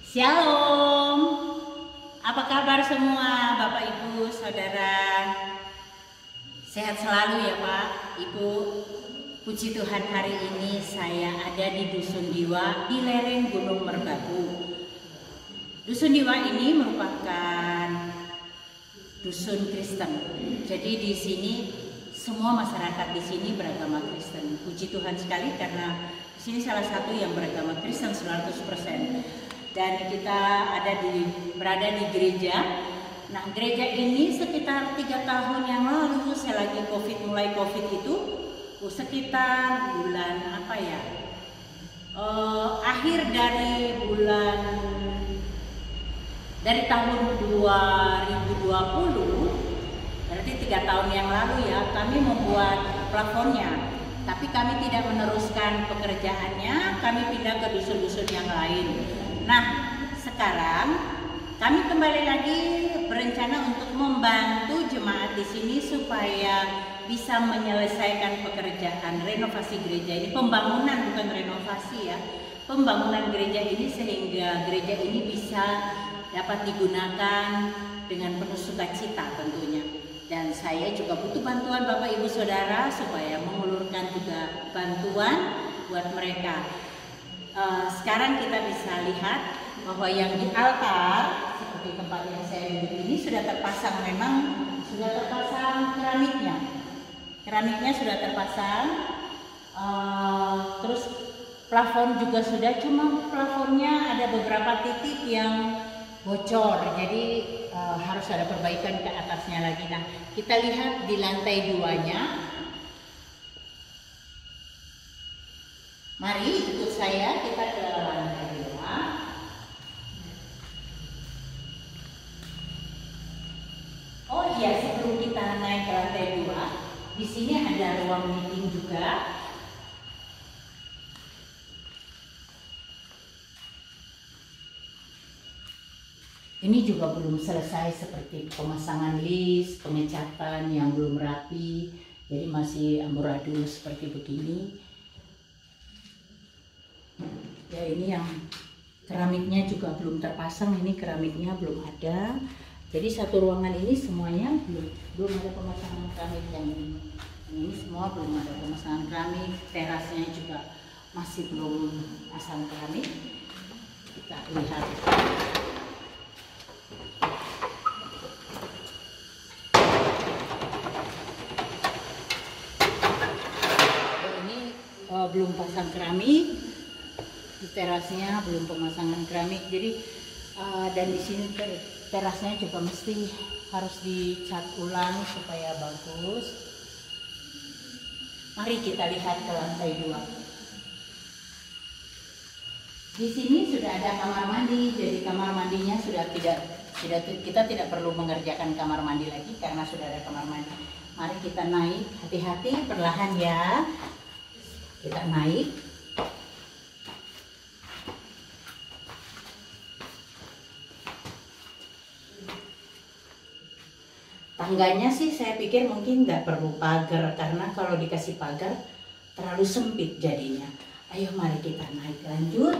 Shalom, apa kabar semua Bapak Ibu Saudara? Sehat selalu ya Pak, Ibu. Puji Tuhan, hari ini saya ada di Dusun Diwa di lereng Gunung Merbabu. Dusun Diwa ini merupakan dusun Kristen. Jadi di sini semua masyarakat di sini beragama Kristen. Puji Tuhan sekali karena di sini salah satu yang beragama Kristen 100%. Dan kita berada di gereja. Nah, gereja ini sekitar 3 tahun yang lalu, mulai COVID itu, sekitar bulan akhir dari tahun 2020, berarti 3 tahun yang lalu ya, kami membuat plafonnya. Tapi kami tidak meneruskan pekerjaannya, kami pindah ke dusun-dusun yang lain. Nah, sekarang kami kembali lagi berencana untuk membantu jemaat di sini supaya bisa menyelesaikan pekerjaan renovasi gereja ini, pembangunan bukan renovasi ya, pembangunan gereja ini sehingga gereja ini bisa dapat digunakan dengan penuh sukacita tentunya. Dan saya juga butuh bantuan Bapak Ibu Saudara supaya mengulurkan juga bantuan buat mereka. Sekarang kita bisa lihat bahwa yang di altar seperti tempat yang saya duduk ini sudah terpasang, keramiknya. Keramiknya sudah terpasang, terus plafon juga sudah, cuma plafonnya ada beberapa titik yang bocor, jadi harus ada perbaikan ke atasnya lagi. Nah, kita lihat di lantai 2-nya. Mari ikut saya, kita ke lantai 2. Oh iya, sebelum kita naik ke lantai 2, di sini ada ruang meeting juga. Ini juga belum selesai, seperti pemasangan list, pengecatan yang belum rapi, jadi masih amburadul seperti begini. Ya, ini yang keramiknya juga belum terpasang, ini keramiknya belum ada. Jadi satu ruangan ini semuanya belum ada pemasangan keramik yang ini. Ini semua belum ada pemasangan keramik, terasnya juga masih belum pasang keramik. Kita lihat. Ini belum pasang keramik. Di terasnya belum pemasangan keramik, jadi dan di sini terasnya juga mesti harus dicat ulang supaya bagus. Mari kita lihat ke lantai 2. Di sini sudah ada kamar mandi, jadi kamar mandinya kita tidak perlu mengerjakan kamar mandi lagi karena sudah ada kamar mandi. Mari kita naik, hati-hati, perlahan ya. Kita naik. Tangganya sih saya pikir mungkin nggak perlu pagar, karena kalau dikasih pagar terlalu sempit jadinya. Ayo mari kita naik lanjut.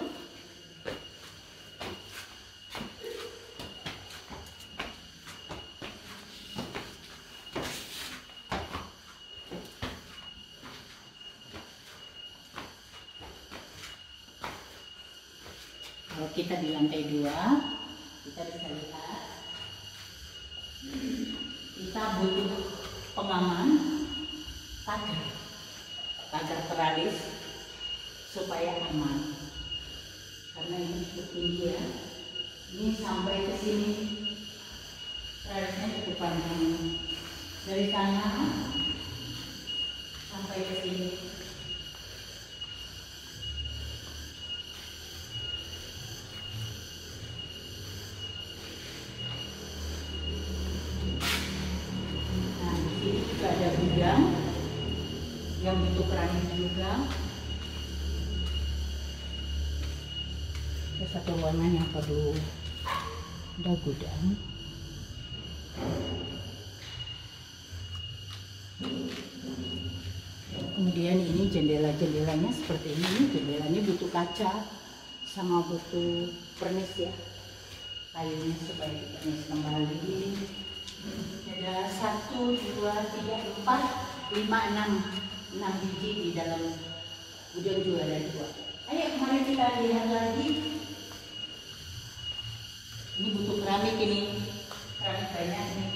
Kalau kita di lantai 2, kita bisa lihat. Kita butuh pengaman, pagar teralis supaya aman, karena ini cukup tinggi ya. Ini sampai ke sini, teralisnya cukup panjang, dari sana sampai ke sini. Ada gudang yang butuh keramik juga. Ada satu ruangan yang perlu ada gudang. Kemudian ini jendela-jendelanya seperti ini, jendelanya butuh kaca sama butuh pernis ya, kayunya supaya dipernis kembali. Ada 1, 2, 3, 4, 5, 6 biji di dalam gudang juga ada 2. Ayo kemarin kita lihat lagi. Ini butuh keramik, ini keramik banyak nih.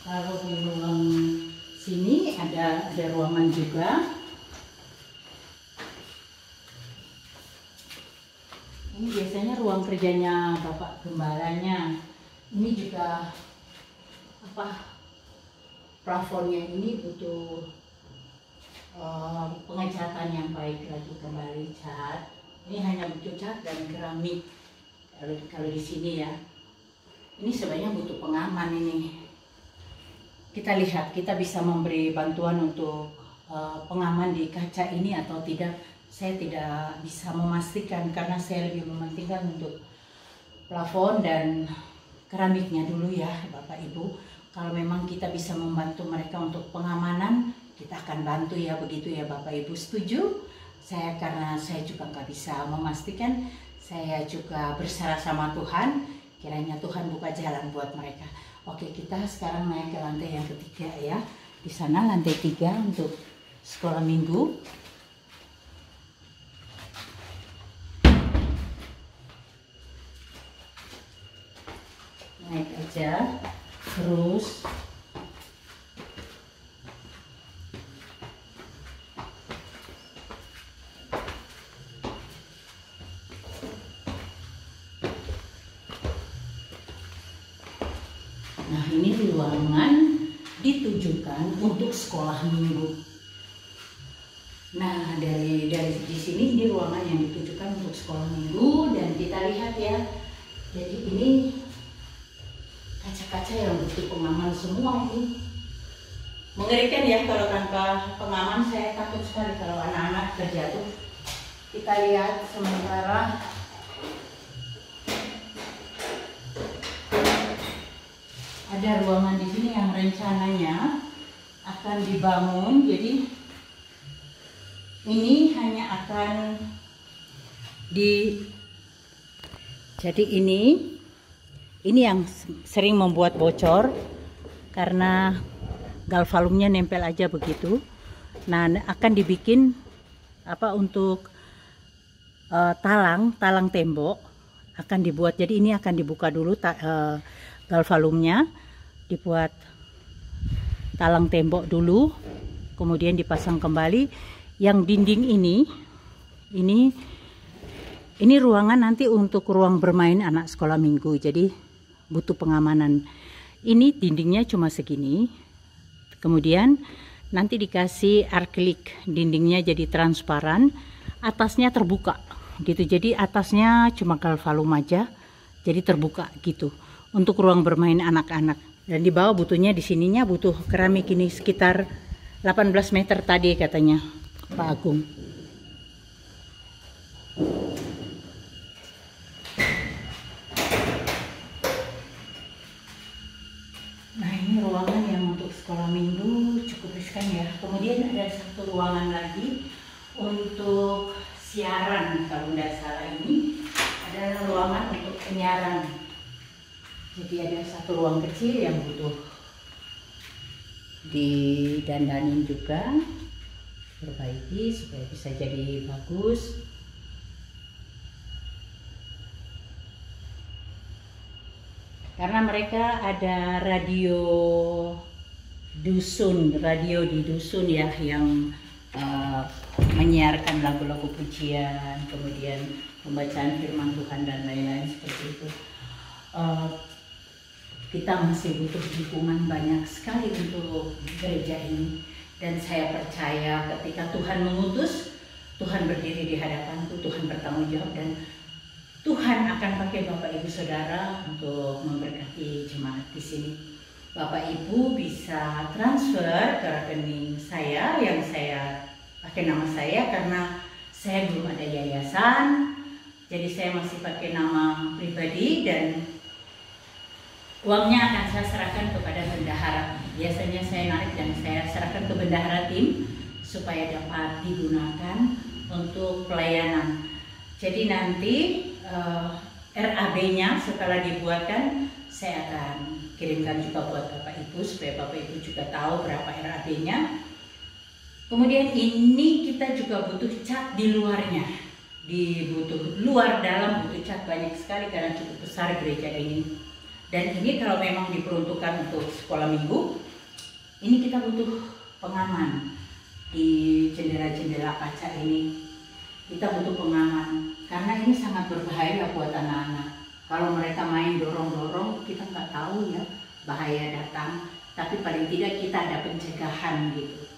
Kalau di ruang sini ada ruangan juga. Ini biasanya ruang kerjanya Bapak Gembalanya. Ini juga plafonnya ini butuh pengecatan yang baik lagi, kembali cat. Ini hanya butuh cat dan keramik. Kalau di sini ya, ini sebenarnya butuh pengaman ini. Kita lihat, kita bisa memberi bantuan untuk pengaman di kaca ini atau tidak. Saya tidak bisa memastikan karena saya lebih mementingkan untuk plafon dan keramiknya dulu ya Bapak Ibu. Kalau memang kita bisa membantu mereka untuk pengamanan, kita akan bantu ya, begitu ya Bapak Ibu. Setuju? Karena saya juga nggak bisa memastikan, saya juga berserah sama Tuhan, kiranya Tuhan buka jalan buat mereka. Oke, kita sekarang naik ke lantai yang ketiga ya. Di sana lantai 3 untuk sekolah minggu. Naik aja, terus nah ini ruangan ditujukan untuk sekolah minggu. Nah dari di sini ini ruangan yang ditujukan untuk sekolah minggu, dan kita lihat ya. Jadi ini kaca-kaca yang butuh pengaman semua ini. Mengerikan ya kalau tanpa pengaman. Saya takut sekali kalau anak-anak terjatuh. Kita lihat sementara ada ruangan di sini yang rencananya akan dibangun. Jadi ini hanya akan ini yang sering membuat bocor karena galvalumnya nempel aja begitu. Nah, akan dibikin untuk talang tembok akan dibuat. Jadi ini akan dibuka dulu galvalumnya, dibuat talang tembok dulu, kemudian dipasang kembali. Yang dinding ini ruangan nanti untuk ruang bermain anak sekolah minggu, jadi butuh pengamanan. Ini dindingnya cuma segini, kemudian nanti dikasih akrilik, dindingnya jadi transparan, atasnya terbuka gitu. Jadi atasnya cuma galvalum aja, jadi terbuka gitu untuk ruang bermain anak-anak. Dan di bawah butuhnya, di sininya butuh keramik ini sekitar 18 meter tadi katanya Pak Agung. Nah ini ruangan yang untuk sekolah minggu cukup riskan ya. Kemudian ada satu ruangan lagi untuk siaran, kalau tidak salah ini adalah ruangan untuk penyiaran. Jadi ada satu ruang kecil yang butuh didandanin juga, perbaiki supaya bisa jadi bagus. Karena mereka ada radio di dusun ya, yang menyiarkan lagu-lagu pujian, kemudian pembacaan firman Tuhan dan lain-lain seperti itu. Kita masih butuh dukungan banyak sekali untuk gereja ini, dan saya percaya ketika Tuhan mengutus, Tuhan berdiri di hadapanku, Tuhan bertanggung jawab, dan Tuhan akan pakai Bapak Ibu Saudara untuk memberkati jemaat di sini. Bapak Ibu bisa transfer ke rekening saya yang saya pakai nama saya, karena saya belum ada yayasan, jadi saya masih pakai nama pribadi. Dan Uangnya akan saya serahkan kepada bendahara. Biasanya saya narik dan saya serahkan ke bendahara tim supaya dapat digunakan untuk pelayanan. Jadi nanti RAB-nya setelah dibuatkan saya akan kirimkan juga buat Bapak Ibu supaya Bapak Ibu juga tahu berapa RAB-nya. Kemudian ini kita juga butuh cat di luarnya, butuh luar dalam butuh cat banyak sekali karena cukup besar gereja ini. Dan ini kalau memang diperuntukkan untuk sekolah minggu, ini kita butuh pengaman di jendela-jendela kaca ini. Kita butuh pengaman karena ini sangat berbahaya buat anak-anak. Kalau mereka main dorong-dorong, kita nggak tahu ya bahaya datang. Tapi paling tidak kita ada pencegahan gitu.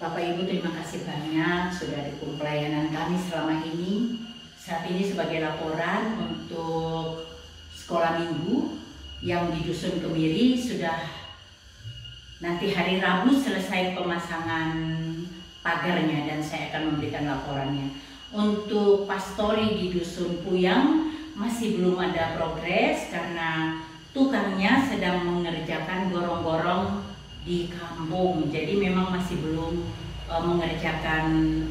Bapak Ibu terima kasih banyak sudah dukung pelayanan kami selama ini. Saat ini sebagai laporan untuk sekolah minggu yang di Dusun Kemiri sudah nanti hari Rabu selesai pemasangan pagarnya dan saya akan memberikan laporannya. Untuk pastori di Dusun Puyang masih belum ada progres karena tukangnya sedang mengerjakan gorong-gorong di kampung, jadi memang masih belum mengerjakan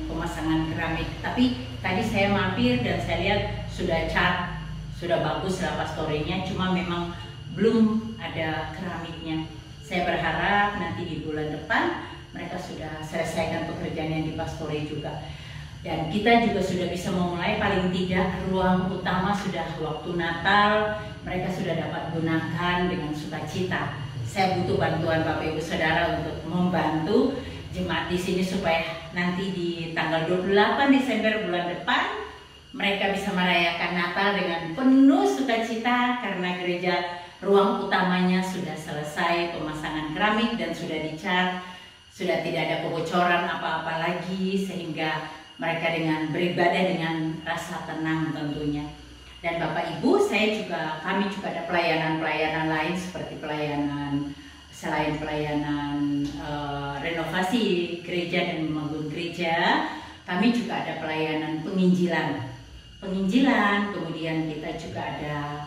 pemasangan keramik. Tapi tadi saya mampir dan saya lihat sudah cat, sudah bagus lah pastorinya, cuma memang belum ada keramiknya. Saya berharap nanti di bulan depan mereka sudah selesaikan pekerjaan yang di pastori juga. Dan kita juga sudah bisa memulai, paling tidak ruang utama sudah waktu Natal mereka sudah dapat gunakan dengan sukacita. Saya butuh bantuan Bapak Ibu Saudara untuk membantu jemaat di sini supaya nanti di tanggal 28 Desember bulan depan mereka bisa merayakan Natal dengan penuh sukacita karena gereja ruang utamanya sudah selesai pemasangan keramik dan sudah dicat, sudah tidak ada kebocoran apa-apa lagi sehingga mereka dengan beribadah dengan rasa tenang tentunya. Dan Bapak Ibu, kami juga ada pelayanan-pelayanan lain seperti selain pelayanan renovasi gereja dan membangun gereja, kami juga ada pelayanan penginjilan, kemudian kita juga ada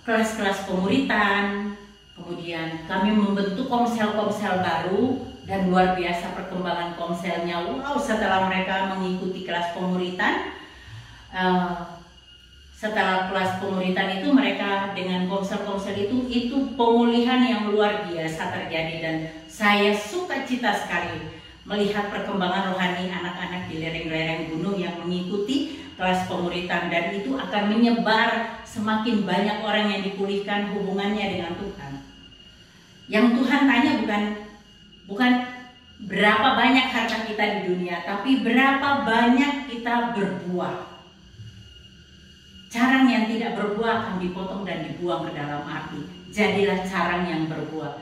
kelas-kelas pemuritan, kemudian kami membentuk komsel-komsel baru. Dan luar biasa perkembangan komselnya. Wow, setelah mereka mengikuti kelas pemuritan, setelah kelas pemuritan itu mereka dengan komsel-komsel itu pemulihan yang luar biasa terjadi. Dan saya sukacita sekali melihat perkembangan rohani anak-anak di lereng-lereng gunung yang mengikuti kelas pemuritan. Dan itu akan menyebar, semakin banyak orang yang dipulihkan hubungannya dengan Tuhan. Yang Tuhan tanya bukan berapa banyak harta kita di dunia, tapi berapa banyak kita berbuah. Carang yang tidak berbuah akan dipotong dan dibuang ke dalam api. Jadilah carang yang berbuah.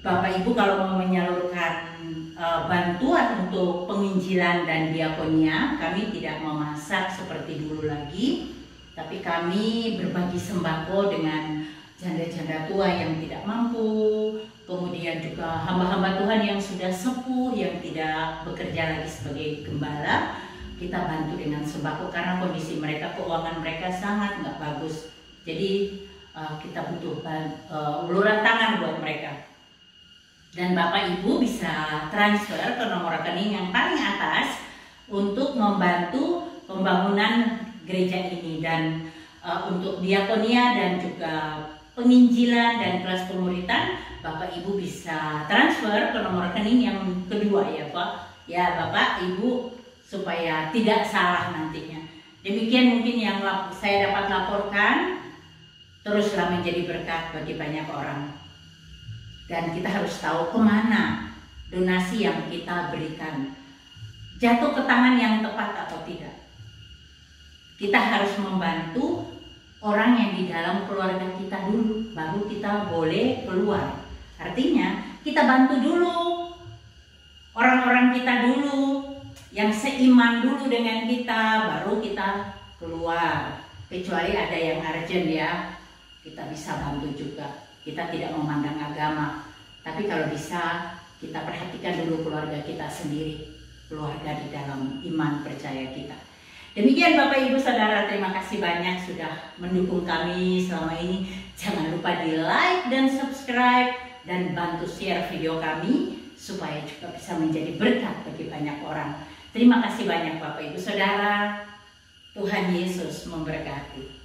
Bapak Ibu kalau mau menyalurkan bantuan untuk penginjilan dan diakonia, kami tidak memasak seperti dulu lagi, tapi kami berbagi sembako dengan janda-janda tua yang tidak mampu. Kemudian juga hamba-hamba Tuhan yang sudah sepuh, yang tidak bekerja lagi sebagai gembala, kita bantu dengan sembako karena kondisi mereka, keuangan mereka sangat nggak bagus. Jadi kita butuh uluran tangan buat mereka. Dan Bapak Ibu bisa transfer ke nomor rekening yang paling atas untuk membantu pembangunan gereja ini. Dan untuk diakonia dan juga penginjilan dan kelas pemuritan, Bapak Ibu bisa transfer ke nomor rekening yang kedua ya Pak. Ya Bapak Ibu supaya tidak salah nantinya. Demikian mungkin yang saya dapat laporkan. Teruslah menjadi berkat bagi banyak orang. Dan kita harus tahu kemana donasi yang kita berikan. Jatuh ke tangan yang tepat atau tidak. Kita harus membantu orang yang di dalam keluarga kita dulu, baru kita boleh keluar. Artinya kita bantu dulu orang-orang kita dulu, yang seiman dulu dengan kita, baru kita keluar. Kecuali ada yang urgent ya, kita bisa bantu juga. Kita tidak memandang agama, tapi kalau bisa kita perhatikan dulu keluarga kita sendiri, keluarga di dalam iman percaya kita. Demikian Bapak Ibu Saudara, terima kasih banyak sudah mendukung kami selama ini. Jangan lupa di like dan subscribe dan bantu share video kami supaya juga bisa menjadi berkat bagi banyak orang. Terima kasih banyak Bapak Ibu Saudara. Tuhan Yesus memberkati.